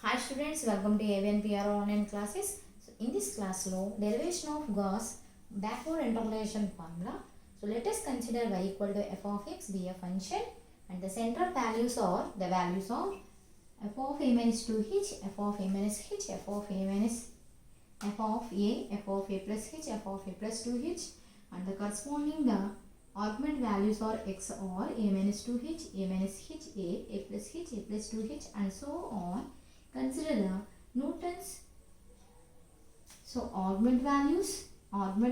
Hi students, welcome to AVNPR online classes. So in this class, derivation of Gauss backward interpolation formula. So let us consider y equal to f of x be a function, and the central values are the values of f of a minus 2h, f of a minus h, f of a minus f of a, f of a plus h, f of a plus 2h, and the corresponding argument values are x or a minus 2h, a minus h, a plus h, a plus 2h, and so on. Consider the Newton's argument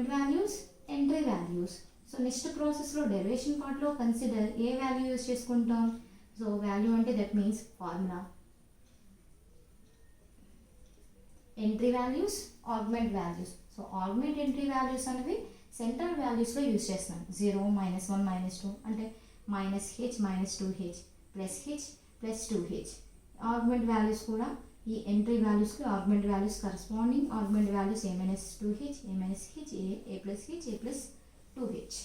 values, entry values. So next process lo derivation part lo consider a value use cheskuntam. So value ante that means formula. Entry values, argument values. So argument entry values అనేవి central values లో use చేస్తాం. 0, -1, -2 అంటే -h, -2h, +h, +2h. Argument values కూడా ఈ entry వాల్యూస్కి argument values corresponding argument values a minus 2h, a minus h, a plus h, a plus 2h.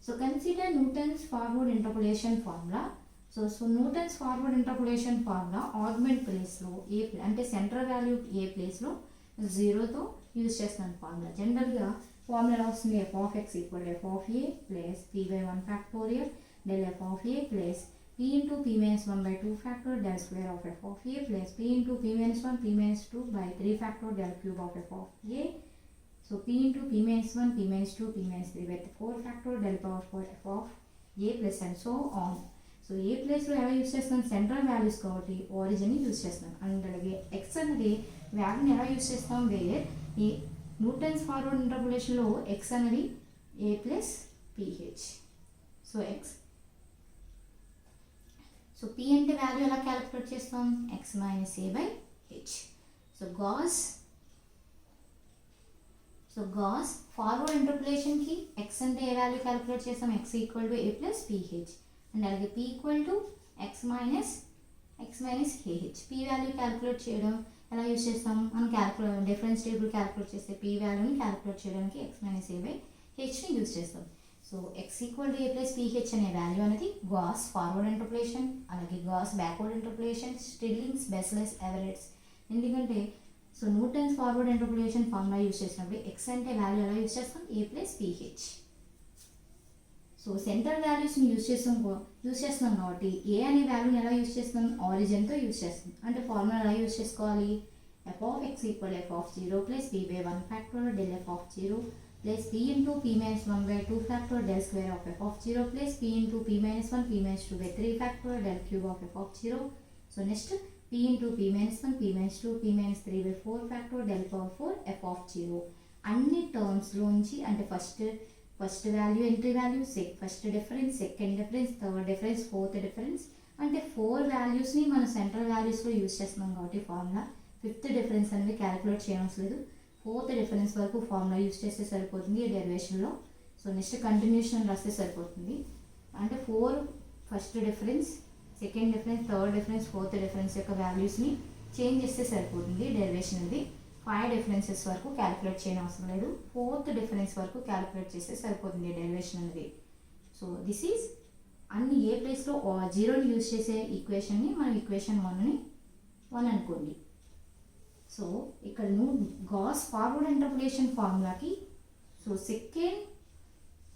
So consider Newton's forward interpolation formula. So Newton's forward interpolation formula argument ప్లేస్లో ఏ అంటే central value ఏ ప్లేస్లో 0తో use చేస్తున్నాను formula. జనరల్గా formula వస్తుంది f of x equal to f of a plus p by 1 factorial del f of a plus p into p minus 1 by 2 factorial del square of f of a plus p into p minus 1 p minus 2 by 3 factorial del cube of f of a. So p into p minus 1 p minus 2 p minus 3 by 4 factorial del power 4 f of a plus and so on. So A ప్లేస్లో ఎలా use చేస్తాం? Central values కాబట్టి ఆరిజిన్ని use చేస్తాం. And అలాగే X అనేది వాల్యూని ఎలా యూజ్ చేస్తాం? వేరే ఈ న్యూటన్స్ ఫార్వర్డ్ ఇంటర్పోలేషన్లో ఎక్స్ అనేది A plus P H. So X so P అంటే వాల్యూ ఎలా క్యాలిక్యులేట్ చేస్తాం? X minus A by H. So Gauss forward ఇంటర్పోలేషన్కి ఎక్స్ అంటే ఏ వాల్యూ క్యాలిక్యులేట్ చేస్తాం? X equal to A plus P H. And అలాగే p equal to X minus K H. p value calculate చేయడం ఎలా use చేస్తాం? మనం డిఫరెన్స్ టేబుల్ క్యాలిక్యులేట్ చేస్తే p వాల్యూని క్యాలిక్యులేట్ చేయడానికి ఎక్స్ మైనస్ ఏ బై హెచ్ని యూజ్ చేస్తాం. So X equal to A plus P H అనే వాల్యూ అనేది గాస్ ఫార్వర్డ్ ఇంటర్పోలేషన్, అలాగే Gauss backward interpolation, Stirling's, Bessel's, Everett's. ఎందుకంటే so Newton's forward interpolation formula use చేసినప్పుడు ఎక్స్ అంటే వాల్యూ ఎలా యూజ్ చేస్తాం? A plus P H. So central వాల్యూస్ని use చేస్తున్నాం కాబట్టి ఏ అనే వాల్యూని ఎలా యూజ్ చేస్తాం? ఆరిజిన్తో యూజ్ చేస్తాం. అంటే ఫార్ములా ఎలా యూజ్ చేసుకోవాలి? F of X equal F of 0 plus P by 1 factorial del F of 0 plus P into P minus 1 by 2 factorial del square of F of 0 plus P into P minus 1 P minus 2 by 3 factorial del cube of F of 0. So next P into P minus 1 P minus 2 P minus 3 by 4 factorial del power 4 F of 0. అన్ని టర్మ్స్లోంచి అంటే first value entry value, first difference, second difference, third difference, fourth difference అంటే 4 వాల్యూస్ని మనం central వాల్యూస్లో use చేస్తున్నాం కాబట్టి formula. Fifth difference అనేది calculate చేయవలసిన లేదు. ఫోర్త్ డిఫరెన్స్ వరకు ఫార్ములా యూజ్ చేస్తే సరిపోతుంది ఈ డెరివేషన్లో. సో నెక్స్ట్ కంటిన్యూషన్ రాస్తే సరిపోతుంది. అంటే 4 first difference, second difference, third difference, fourth difference యొక్క వాల్యూస్ని చేంజ్ చేస్తే సరిపోతుంది డెరివేషన్ అనేది. 5 డిఫరెన్సెస్ వరకు క్యాలిక్యులేట్ చేయడం అవసరం లేదు. 4th డిఫరెన్స్ వరకు క్యాలిక్యులేట్ చేస్తే సరిపోతుంది డెరివేషన్ అనేది. సో దిస్ ఈజ్ అన్ని ఏ ప్లేస్లో 0ని యూజ్ చేసే ఈక్వేషన్ని మనం ఈక్వేషన్ 1 అనుకోండి. సో ఇక్కడ గాస్ ఫార్వర్డ్ ఇంటర్పోలేషన్ ఫార్ములాకి సో సెకండ్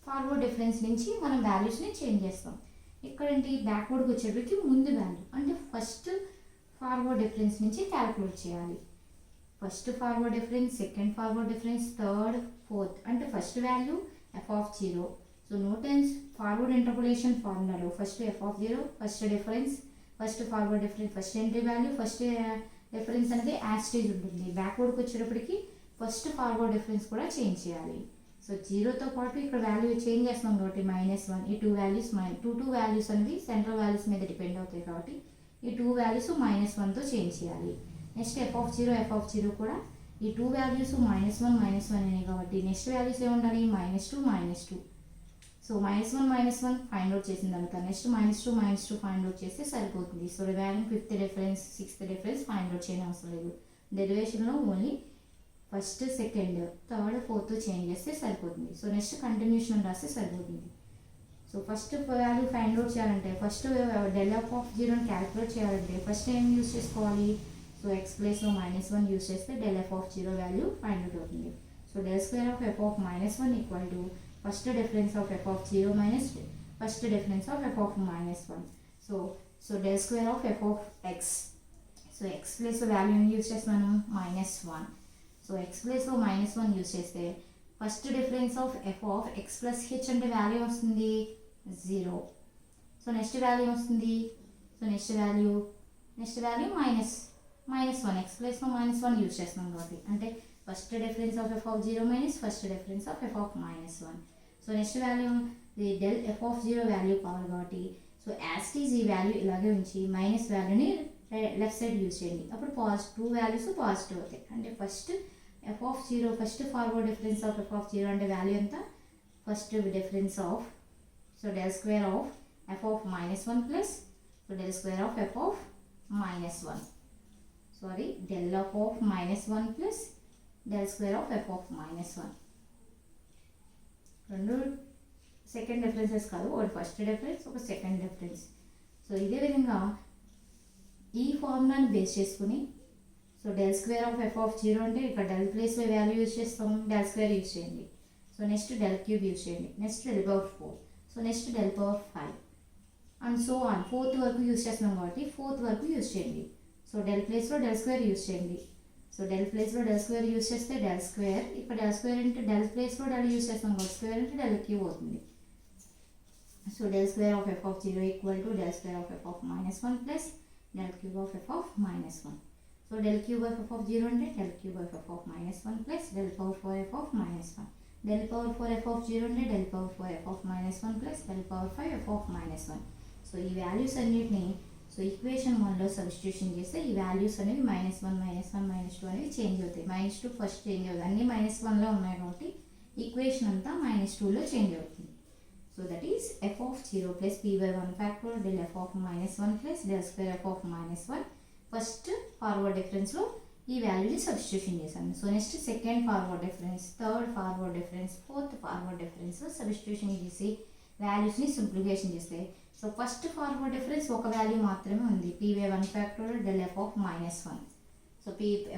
ఫార్వర్డ్ డిఫరెన్స్ నుంచి మనం వాల్యూస్ని చేంజ్ చేస్తాం. ఇక్కడేంటి బ్యాక్వర్డ్కి వచ్చేటప్పటికి ముందు వాల్యూ అంటే ఫస్ట్ ఫార్వర్డ్ డిఫరెన్స్ నుంచి క్యాలిక్యులేట్ చేయాలి. First forward difference, second forward difference, third, fourth అంటే first value F of 0. So Newton's forward interpolation ఫార్ములాలో first F of 0, first difference, first forward difference, first entry value, first difference అనేది యాస్టేజ్ ఉంటుంది. బ్యాక్వర్డ్కి వచ్చేటప్పటికి first forward difference కూడా change చేయాలి. సో 0తో పాటు ఇక్కడ వాల్యూ చేంజ్ చేస్తున్నాం కాబట్టి -1 ఈ 2 వాల్యూస్ టూ వాల్యూస్ అనేవి సెంట్రల్ వాల్యూస్ మీద డిపెండ్ అవుతాయి కాబట్టి ఈ 2 వాల్యూస్ -1తో చేంజ్ చేయాలి. నెక్స్ట్ ఎఫ్ ఆఫ్ 0 కూడా ఈ 2 వాల్యూస్ -1 అనేవి కాబట్టి నెక్స్ట్ వాల్యూస్ ఏముండాలి? -2 సో -1 ఫైండ్ అవుట్ చేసిన తర్వాత నెక్స్ట్ -2 ఫైండ్ అవుట్ చేస్తే సరిపోతుంది. So remaining 5th difference, 6th difference find out చేయడం అవసరం లేదు. డెరివేషన్లో only first, second, third, fourth change చేస్తే సరిపోతుంది. సో నెక్స్ట్ కంటిన్యూషన్ రాస్తే సరిపోతుంది. So first value find out చేయాలంటే ఫస్ట్ డెల్ ఎఫ్ ఆఫ్ 0ని క్యాలిక్యులేట్ చేయాలంటే ఫస్ట్ ఏం యూజ్ చేసుకోవాలి? సో ఎక్స్ ప్లేస్లో -1 యూస్ చేస్తే del F of zero value find out అవుతుంది. So del square of F of -1 equal to first difference of F of zero minus first difference of F of -1. So del square of F of X. So X ప్లేస్లో value use చేస్తున్నాను -1. So X ప్లేస్లో -1 use చేస్తే first difference of F of X plus H అంటే value వస్తుంది 0. So next value వస్తుంది. So next value -1 X ప్లేస్లో -1 use చేస్తున్నాం కాబట్టి అంటే first difference of F of zero minus first difference of F of -1. So next value del F of zero value కావాలి కాబట్టి so యాస్టీజ్ ఈ వాల్యూ ఇలాగే ఉంచి మైనస్ వాల్యూని లెఫ్ట్ సైడ్ యూజ్ చేయండి. అప్పుడు పాజిటివ్ వాల్యూస్ పాజిటివ్ అవుతాయి. అంటే first F of zero first forward difference of F of zero అంటే వాల్యూ ఎంత first difference of so del square of F of -1 plus so del square of F of -1 sorry del of -1 plus del square of F of -1. రెండు second differences కాదు, ఒకటి first difference ఒక second difference. So ఇదే విధంగా ఈ ఫార్ములాని base చేసుకుని so del square of F of zero అంటే ఇక్కడ డెల్ ప్లేస్లో వాల్యూ యూజ్ చేస్తాం, డెల్ స్క్వేర్ యూజ్ చేయండి. So next del cube use చేయండి, next del power 4, so next del power 5 and so on. Fourth వరకు యూజ్ చేస్తున్నాం కాబట్టి ఫోర్త్ వరకు యూజ్ చేయండి. సో డెల్ ప్లేస్లో డెల్ స్క్వేర్ యూజ్ చేయండి. సో డెల్ ప్లేస్లో డెల్ స్క్వేర్ యూజ్ చేస్తే డెల్ స్క్వేర్, ఇక్కడ డెల్ స్క్వేర్ అంటే డెల్ ప్లేస్లో డెల్ యూజ్ చేస్తాం కాబట్టి స్క్వేర్ అంటే డెల్ క్యూబ్ అవుతుంది. So del square of F of zero equal to del square of F of -1 plus del cube of F of -1. So del cube of F of zero అంటే del cube of F of -1 plus del power 4 F of -1. Del power 4 F of zero అంటే del power 4 F of -1 plus del power 5 F of -1. So ఈ values అన్నిటిని so equation 1లో substitution చేస్తే ఈ values అనేవి -1 -2 అనేవి change అవుతాయి. -2 first change అవుతుంది, అన్నీ -1లో ఉన్నాయి కాబట్టి ఈక్వేషన్ అంతా -2లో చేంజ్ అవుతుంది. So that is F of zero plus p/1 factor del F of -1 plus del square F of -1. First forward డిఫరెన్స్లో ఈ వాల్యూని సబ్స్టిట్యూషన్ చేశాను. So next second forward difference, third forward difference, fourth forward డిఫరెన్స్లో substitution చేసి వాల్యూస్ని simplification చేస్తే so first forward difference ఒక value మాత్రమే ఉంది, p/1 factor del F of -1. So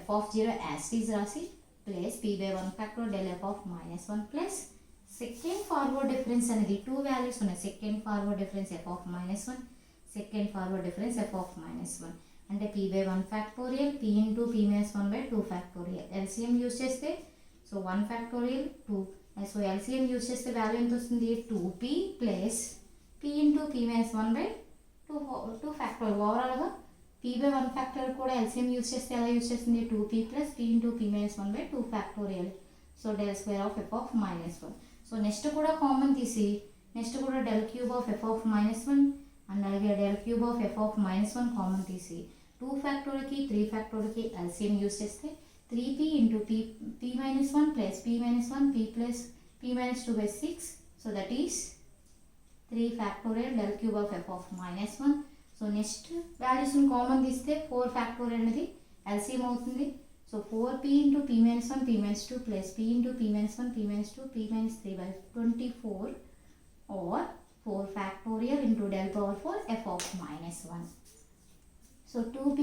F of zero as it is రాసి plus p/1 factor del F of -1 plus second forward difference అనేది two values ఉన్నాయి. Second forward difference F of -1, second forward difference F of -1 అంటే p/1 factorial p into p-1/2 factorial. LCM use చేస్తే so 1 factorial 2. So LCM use చేస్తే value ఎంత వస్తుంది 2p plus p into p-1/2 factorial. ఓవరాల్గా p/1 factorial కూడా LCM use చేస్తే ఎలా use చేస్తుంది 2p plus p into p-1/2 factorial. So del square of F of -1. So next కూడా common తీసి నెక్స్ట్ కూడా del cube of F of -1 and అలాగే del cube of F of -1 common తీసి 2 ఫ్యాక్టోరియల్కి 3 ఫ్యాక్టోరియల్కి ఎల్సిఎం యూజ్ చేస్తే 3p into p-1 plus p-1 p plus p-2/6. So that is 3 factorial del cube of F of -1. So next వాల్యూస్ని common తీస్తే 4 factorial అనేది LCM అవుతుంది. So 4p into p-1 p-2 plus p into p-1 p-2 p-3/24 or 4 factorial into del power 4 F of -1. So 2p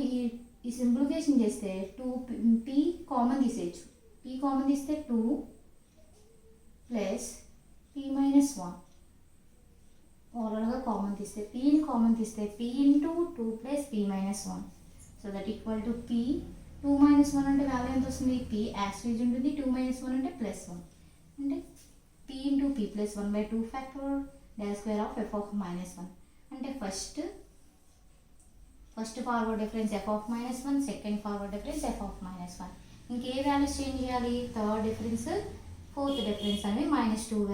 ఈ simplification చేస్తే 2p common తీసేయచ్చు. p common తీస్తే 2 plus p-1 ఓవరాల్గా common తీస్తే pని common తీస్తే p into 2 plus p-1. So that equal to p 2 - 1 అంటే value ఎంత వస్తుంది p యాస్టేజ్ ఉంటుంది, 2 - 1 అంటే +1 అంటే p into p+1/2 factor del square of F of -1 అంటే first forward difference F of -1, second forward difference F of -1. ఇంకే values change చేయాలి third difference fourth difference అనేవి -2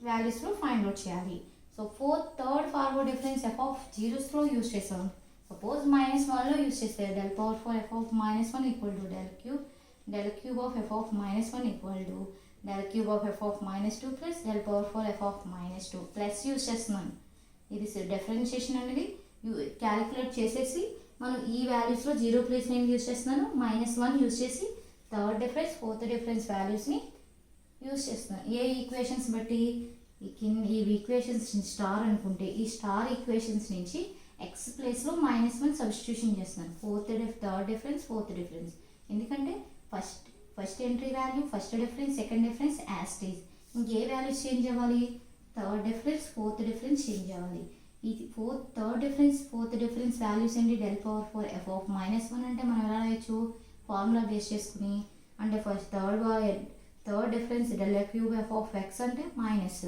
వాల్యూస్లో ఫైండ్ అవుట్ చేయాలి. So third forward difference F of జీరోస్లో use చేసాం. Suppose -1లో use చేస్తే del power 4 F of -1 equal to del cube of F of -1 equal to del cube of F of -2 plus del power 4 F of -2 plus use చేస్తున్నాను. ఇది differentiation అనేది calculate చేసేసి మనం ఈ వాల్యూస్లో జీరో ప్లేస్ నేను యూజ్ చేస్తున్నాను, -1 యూజ్ చేసి థర్డ్ డిఫరెన్స్ ఫోర్త్ డిఫరెన్స్ వాల్యూస్ని యూజ్ చేస్తున్నాను. ఏ ఈక్వేషన్స్ బట్టి ఈ ఈక్వేషన్స్ స్టార్ అనుకుంటే ఈ స్టార్ ఈక్వేషన్స్ నుంచి ఎక్స్ ప్లేస్లో -1 సబ్స్టిట్యూషన్ చేస్తున్నాను. Third difference. ఎందుకంటే first entry value, first difference, second difference as it is. ఇంకే వాల్యూస్ చేంజ్ అవ్వాలి? Third difference, fourth difference change అవ్వాలి. ఈ third difference, fourth difference values ఏంటి? del⁴ f of -1 అంటే మనం ఎలా రాయొచ్చు? ఫార్ములా బేస్ చేసుకుని. అంటే first third difference del³ f of x అంటే మైనస్.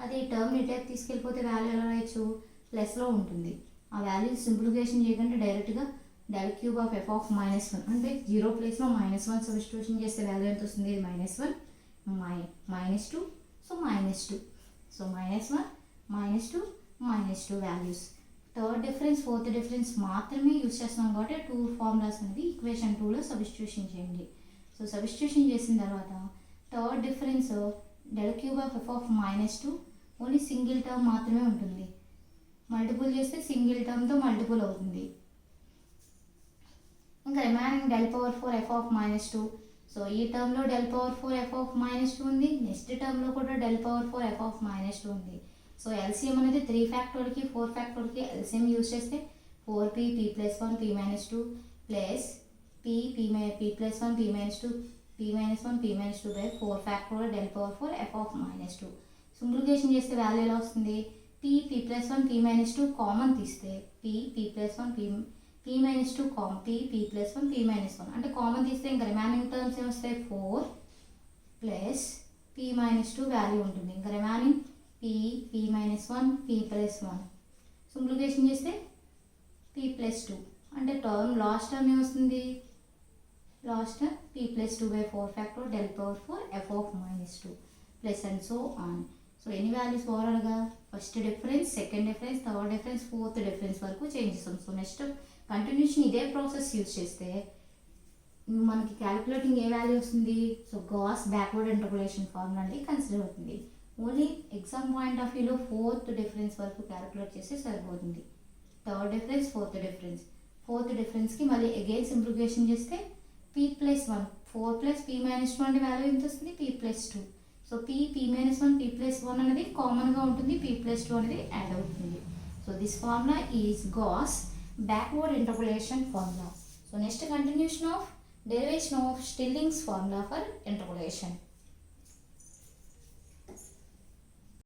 అదే ఈ టర్మ్ ఇటేపు తీసుకెళ్ళిపోతే వాల్యూ ఎలా రాయొచ్చు? ప్లస్లో ఉంటుంది. ఆ వాల్యూ సింప్లిఫికేషన్ చేయకుండా డైరెక్ట్గా del³ of f of -1 అంటే 0 ప్లేస్లో -1 సబ్స్టిట్యూషన్ చేస్తే వాల్యూ ఎంత వస్తుంది? -1 -2 so -2 so -1 -2 values. Third difference, fourth difference మాత్రమే యూజ్ చేస్తున్నాం కాబట్టి 2 ఫార్ములాస్ అనేది ఈక్వేషన్ 2లో సబ్స్టిట్యూషన్ చేయండి. సో సబ్స్టిట్యూషన్ చేసిన తర్వాత third difference del³ of f of -2 only single term మాత్రమే ఉంటుంది. మల్టిపుల్ చేస్తే సింగిల్ టర్మ్తో మల్టిపుల్ అవుతుంది. ఇంకా remaining del⁴ f of -2. So ఈ టర్మ్లో del⁴ f of -2 ఉంది. నెక్స్ట్ టర్మ్లో కూడా del⁴ f of -2 ఉంది. సో ఎల్సిఎం అనేది 3 ఫ్యాక్టర్కి 4 ఫ్యాక్టర్కి ఎల్సిఎం యూజ్ చేస్తే 4p p+1 p-2 plus p+1 p-2 p-1 p-2 by 4 factorial del⁴ f of -2. Simplification చేస్తే వాల్యూ ఎలా వస్తుంది? p+1 p-2 కామన్ తీస్తే p+1 p-2 p+1 p-1 అంటే కామన్ తీస్తే ఇంకా రిమైనింగ్ టర్మ్స్ ఏమొస్తాయి? 4 ప్లస్ p-2 వాల్యూ ఉంటుంది. ఇంకా రిమైనింగ్ p-1 p+1 సింప్లిఫికేషన్ చేస్తే p+2 అంటే టర్మ్ లాస్ట్ టర్మ్ ఏమొస్తుంది? Last term p+2 by 4 factorial del⁴ f of -2 plus and so on. So ఎన్ని వాల్యూస్ ఓవరాల్గా? First difference, second difference, third difference, fourth difference వరకు change చేస్తాం. So next continuation ఇదే process use చేస్తే మనకి calculating a value వస్తుంది? So Gauss backward interpolation formula అనేది consider అవుతుంది. ఓన్లీ ఎగ్జామ్ పాయింట్ ఆఫ్ వ్యూలో ఫోర్త్ డిఫరెన్స్ వరకు క్యాలిక్యులేట్ చేస్తే సరిపోతుంది. థర్డ్ డిఫరెన్స్, ఫోర్త్ డిఫరెన్స్కి మళ్ళీ అగైన్ సింప్లిఫికేషన్ చేస్తే p+1 4 ప్లస్ p-2 అంటే వాల్యూ ఎంత వస్తుంది? p+2. సో p-1 p+1 అనేది కామన్గా ఉంటుంది, p+2 అనేది యాడ్ అవుతుంది. So this formula is Gauss backward interpolation formula. So next continuation of derivation of Stilling's formula for interpolation.